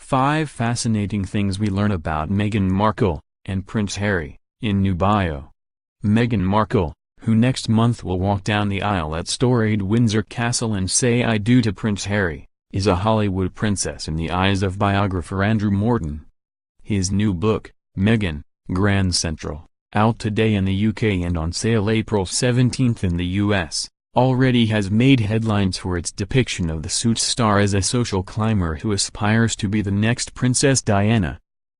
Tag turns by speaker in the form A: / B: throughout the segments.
A: 5 Fascinating Things We Learn About Meghan Markle and Prince Harry, in new bio. Meghan Markle, who next month will walk down the aisle at storied Windsor Castle and say "I do" to Prince Harry, is a Hollywood princess in the eyes of biographer Andrew Morton. His new book, Meghan, Grand Central, out today in the UK and on sale April 17 in the US, already has made headlines for its depiction of the suit's star as a social climber who aspires to be the next Princess Diana.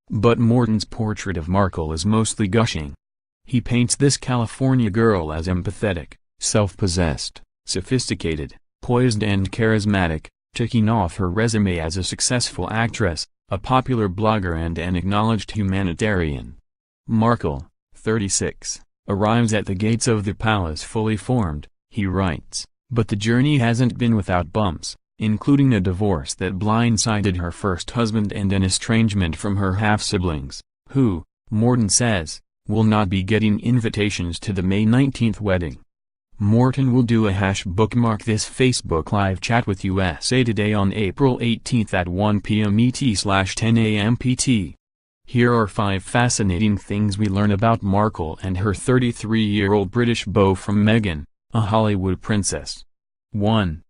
A: But Morton's portrait of Markle is mostly gushing. He paints this California girl as empathetic, self-possessed, sophisticated, poised and charismatic, ticking off her resume as a successful actress, a popular blogger and an acknowledged humanitarian. Markle, 36, arrives at the gates of the palace fully formed, he writes, but the journey hasn't been without bumps, including a divorce that blindsided her first husband and an estrangement from her half-siblings, who, Morton says, will not be getting invitations to the May 19 wedding. Morton will do a bookmark this Facebook live chat with USA Today on April 18 at 1 p.m. ET/10 a.m. PT. Here are 5 fascinating things we learn about Markle and her 33-year-old British beau from Meghan, a Hollywood princess. 1.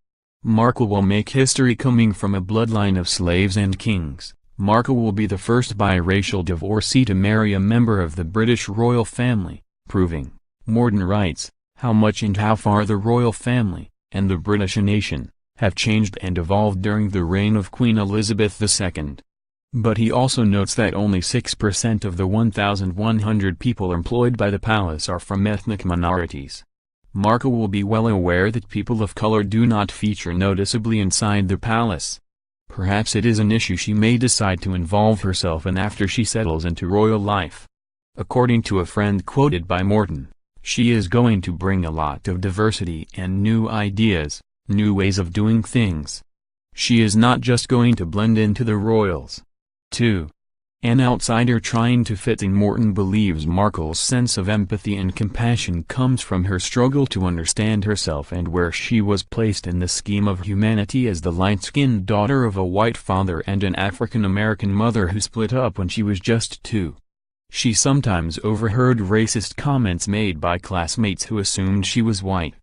A: Markle will make history coming from a bloodline of slaves and kings. Markle will be the first biracial divorcee to marry a member of the British royal family, proving, Morton writes, how much and how far the royal family, and the British nation, have changed and evolved during the reign of Queen Elizabeth II. But he also notes that only 6% of the 1,100 people employed by the palace are from ethnic minorities. Markle will be well aware that people of color do not feature noticeably inside the palace. Perhaps it is an issue she may decide to involve herself in after she settles into royal life. According to a friend quoted by Morton, she is going to bring a lot of diversity and new ideas, new ways of doing things. She is not just going to blend into the royals. 2. An outsider trying to fit in. Morton believes Markle's sense of empathy and compassion comes from her struggle to understand herself and where she was placed in the scheme of humanity as the light-skinned daughter of a white father and an African-American mother who split up when she was just 2. She sometimes overheard racist comments made by classmates who assumed she was white.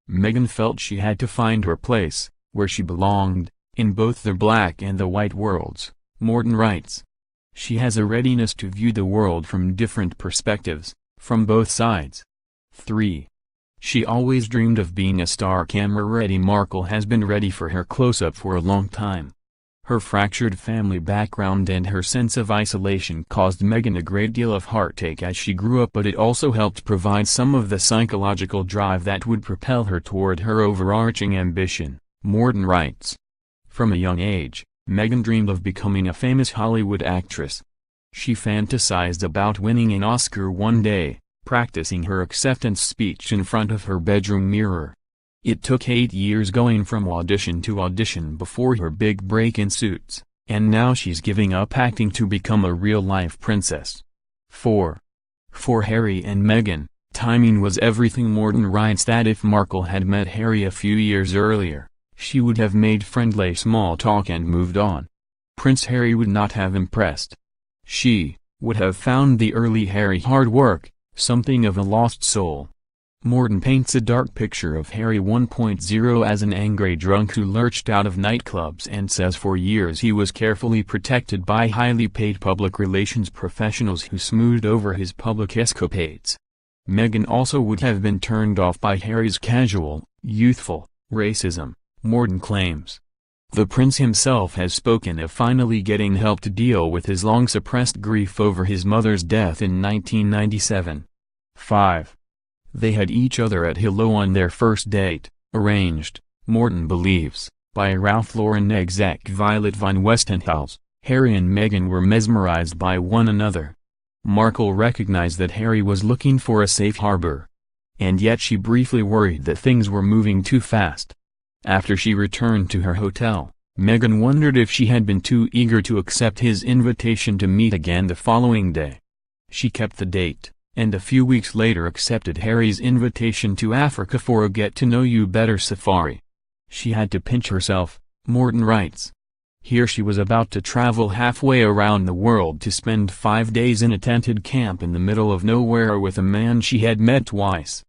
A: Meghan felt she had to find her place, where she belonged, in both the black and the white worlds, Morton writes. She has a readiness to view the world from different perspectives, from both sides. 3. She always dreamed of being a star camera-ready. Markle has been ready for her close-up for a long time. Her fractured family background and her sense of isolation caused Meghan a great deal of heartache as she grew up, but it also helped provide some of the psychological drive that would propel her toward her overarching ambition, Morton writes. From a young age, Meghan dreamed of becoming a famous Hollywood actress. She fantasized about winning an Oscar one day, practicing her acceptance speech in front of her bedroom mirror. It took 8 years going from audition to audition before her big break in Suits, and now she's giving up acting to become a real-life princess. 4. For Harry and Meghan, timing was everything. Morton writes that if Markle had met Harry a few years earlier, she would have made friendly small talk and moved on. Prince Harry would not have impressed. She would have found the early Harry hard work, something of a lost soul. Morton paints a dark picture of Harry 1.0 as an angry drunk who lurched out of nightclubs and says for years he was carefully protected by highly paid public relations professionals who smoothed over his public escapades. Meghan also would have been turned off by Harry's casual, youthful racism, Morton claims. The prince himself has spoken of finally getting help to deal with his long-suppressed grief over his mother's death in 1997. 5. They had each other at Hello on their first date, arranged, Morton believes, by Ralph Lauren exec Violet Von Westenthal's. Harry and Meghan were mesmerized by one another. Markle recognized that Harry was looking for a safe harbor. And yet she briefly worried that things were moving too fast. After she returned to her hotel, Meghan wondered if she had been too eager to accept his invitation to meet again the following day. She kept the date, and a few weeks later accepted Harry's invitation to Africa for a get-to-know-you-better safari. She had to pinch herself, Morton writes. Here she was about to travel halfway around the world to spend 5 days in a tented camp in the middle of nowhere with a man she had met twice.